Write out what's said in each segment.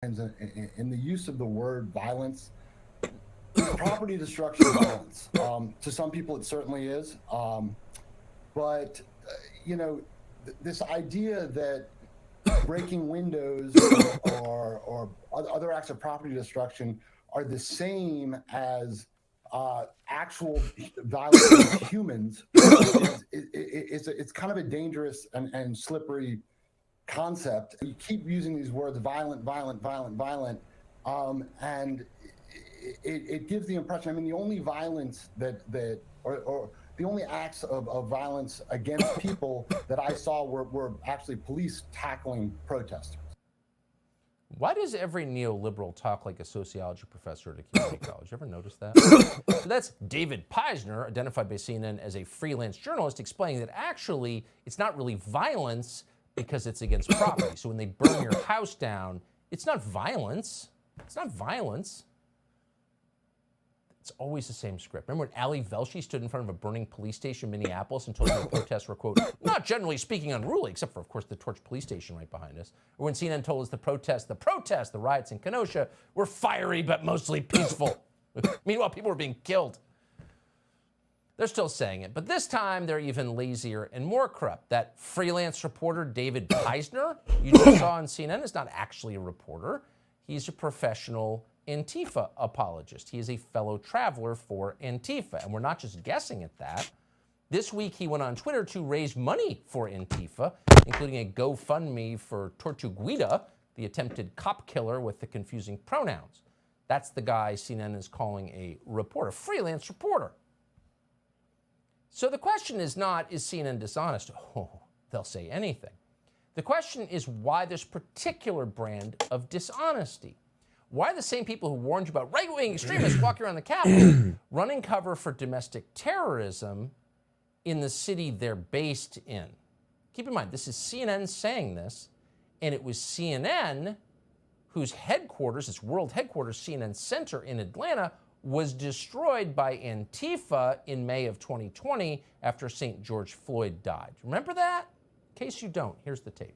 in the use of the word violence. Is property destruction violence? To some people, it certainly is. But, you know, this idea that breaking windows or other acts of property destruction are the same as actual violence against humans it's kind of a dangerous and slippery concept. You keep using these words violent, violent, violent, violent, and it gives the impression. I mean, the only violence or the only acts of violence against people that I saw were actually police tackling protesters. Why does every neoliberal talk like a sociology professor at a community college? You ever notice that? So that's David Peisner, identified by CNN as a freelance journalist, explaining that actually it's not really violence because it's against property. So when they burn your house down, it's not violence. It's not violence. It's always the same script. Remember when Ali Velshi stood in front of a burning police station in Minneapolis and told you the protests were, quote, not generally speaking unruly, except for, of course, the Torch police station right behind us. Or when CNN told us the riots in Kenosha were fiery but mostly peaceful. Meanwhile, people were being killed. They're still saying it, but this time they're even lazier and more corrupt. That freelance reporter, David Peisner, you just saw on CNN, is not actually a reporter. He's a professional Antifa apologist. He is a fellow traveler for Antifa, and we're not just guessing at that. This week, he went on Twitter to raise money for Antifa, including a GoFundMe for Tortuguita, the attempted cop killer with the confusing pronouns. That's the guy CNN is calling a reporter, freelance reporter. So the question is not, is CNN dishonest? Oh, they'll say anything. The question is why this particular brand of dishonesty. Why are the same people who warned you about right-wing extremists walking around the Capitol running cover for domestic terrorism in the city they're based in? Keep in mind, this is CNN saying this, and it was CNN whose headquarters, its world headquarters, CNN Center in Atlanta, was destroyed by Antifa in May of 2020 after St. George Floyd died. Remember that? In case you don't, here's the tape.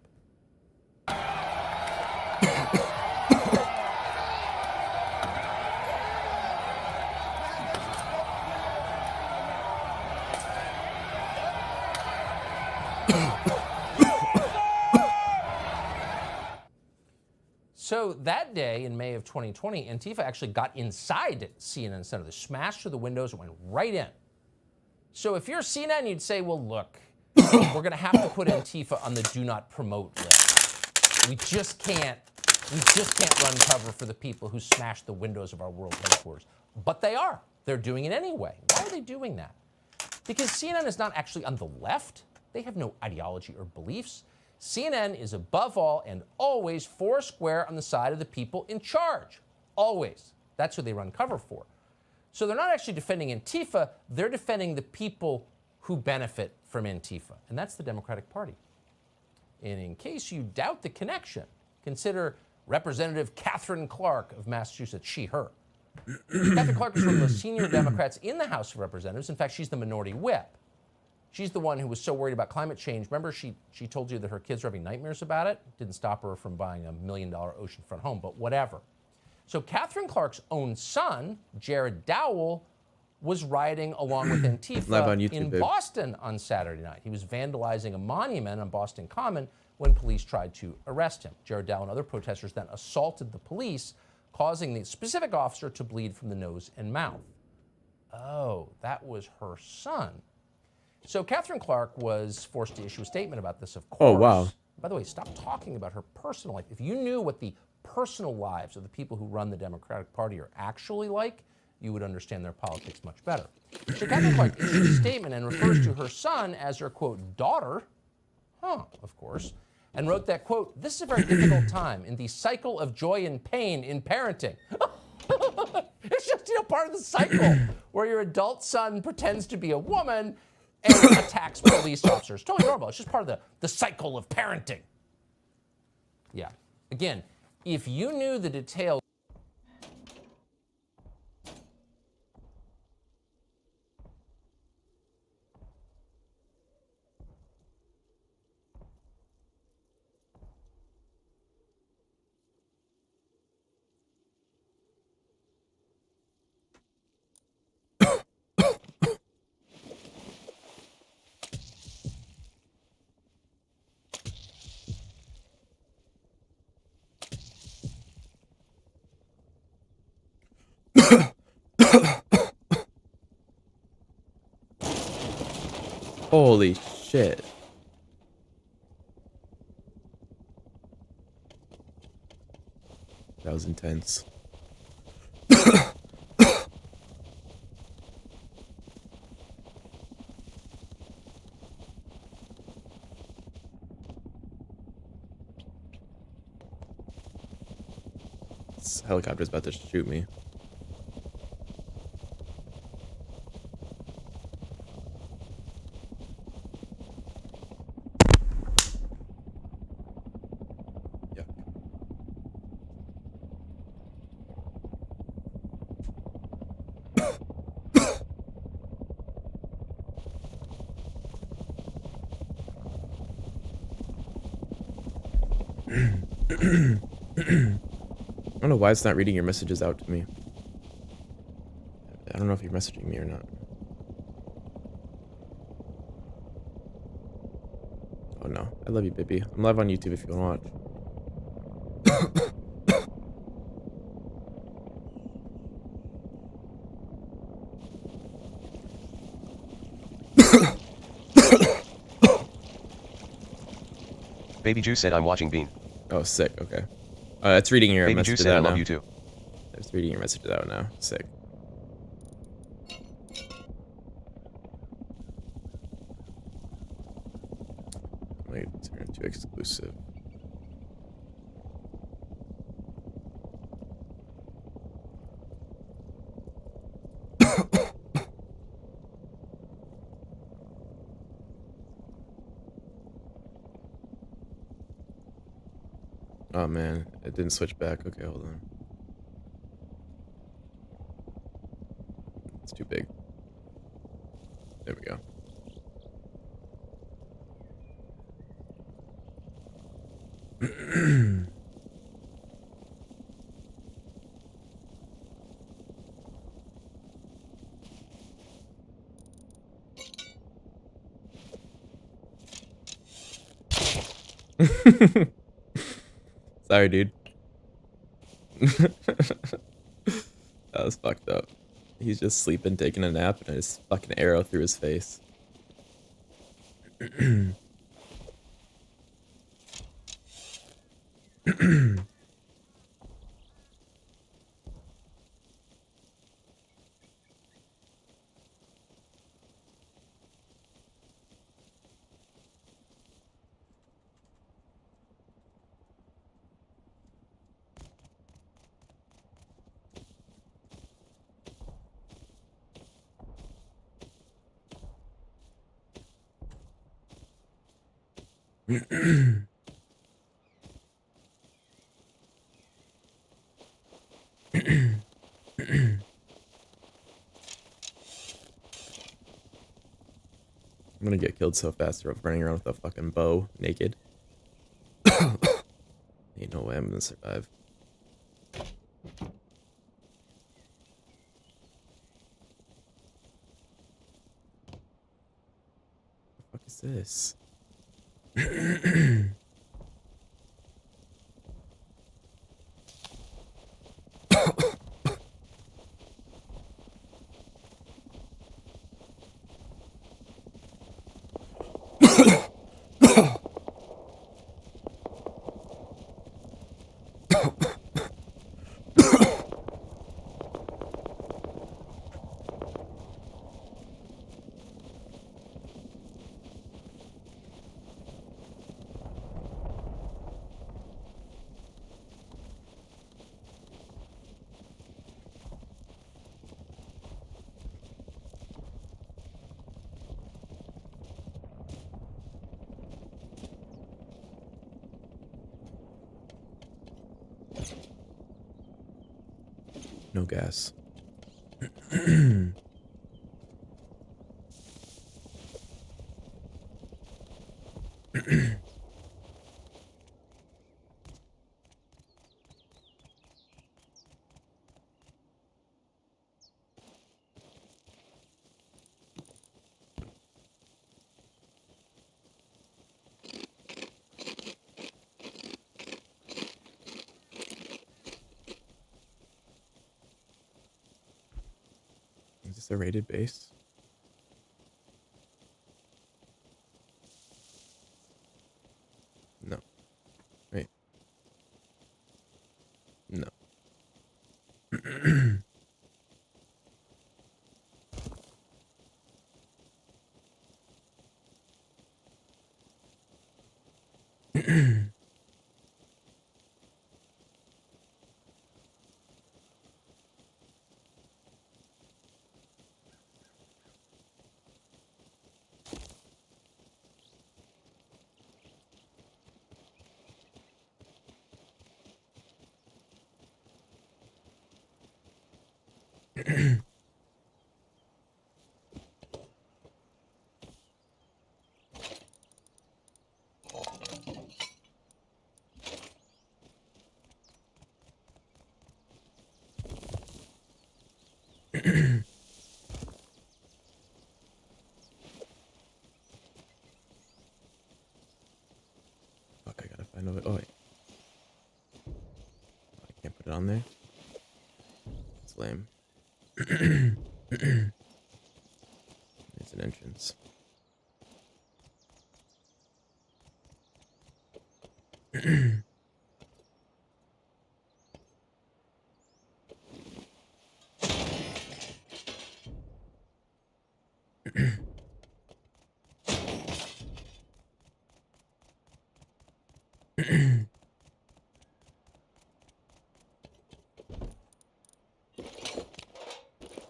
So that day in May of 2020, Antifa actually got inside CNN Center. They smashed through the windows and went right in. So if you're CNN, you'd say, well, look, we're going to have to put Antifa on the do not promote list. We just can't run cover for the people who smashed the windows of our world headquarters. But they are. They're doing it anyway. Why are they doing that? Because CNN is not actually on the left. They have no ideology or beliefs. CNN is above all and always foursquare on the side of the people in charge. Always. That's who they run cover for. So they're not actually defending Antifa, they're defending the people who benefit from Antifa. And that's the Democratic Party. And in case you doubt the connection, consider Representative Katherine Clark of Massachusetts, she, her. Katherine Clark is one of the senior Democrats in the House of Representatives. In fact, she's the minority whip. She's the one who was so worried about climate change. Remember, she told you that her kids are having nightmares about it? Didn't stop her from buying $1 million oceanfront home, but whatever. So Katherine Clark's own son, Jared Dowell, was rioting along with Antifa in Boston on Saturday night. He was vandalizing a monument on Boston Common when police tried to arrest him. Jared Dowell and other protesters then assaulted the police, causing the specific officer to bleed from the nose and mouth. Oh, that was her son. So Katherine Clark was forced to issue a statement about this, of course. Oh, wow. By the way, stop talking about her personal life. If you knew what the personal lives of the people who run the Democratic Party are actually like, you would understand their politics much better. So Katherine Clark issued a statement and refers to her son as her, quote, daughter, of course, and wrote that, quote, this is a very difficult time in the cycle of joy and pain in parenting. It's just, part of the cycle where your adult son pretends to be a woman and attacks police officers. Totally normal. It's just part of the cycle of parenting. Yeah. Again, if you knew the details. Holy shit. That was intense. This helicopter's about to shoot me. Yuck. I don't know why it's not reading your messages out to me. I don't know if you're messaging me or not. Oh no. I love you, baby. I'm live on YouTube if you want to watch. Baby Juice said I'm watching Bean. Oh, sick. Okay. It's reading your Baby Juice messages said I out love now. you too. It's reading your messages out now. Sick. Wait, turn to exclusive. Oh man, it didn't switch back. Okay, hold on. It's too big. There we go. Sorry, dude. That was fucked up. He's just sleeping, taking a nap, and I just fucking arrow through his face. I'm gonna get killed so fast of running around with a fucking bow naked. Ain't no way I'm gonna survive. What the fuck is this? No gas. this a rated base? No. Wait. No. Fuck, I gotta find a way. Oh, wait. I can't put it on there. It's lame. There's an entrance.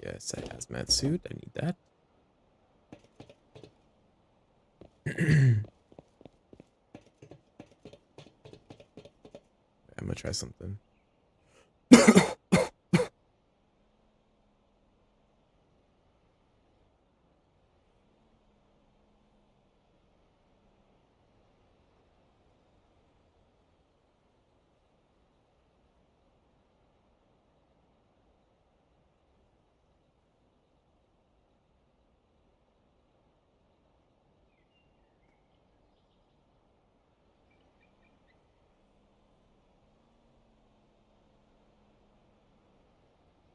Yes, a hazmat suit. I need that. I'm gonna try something.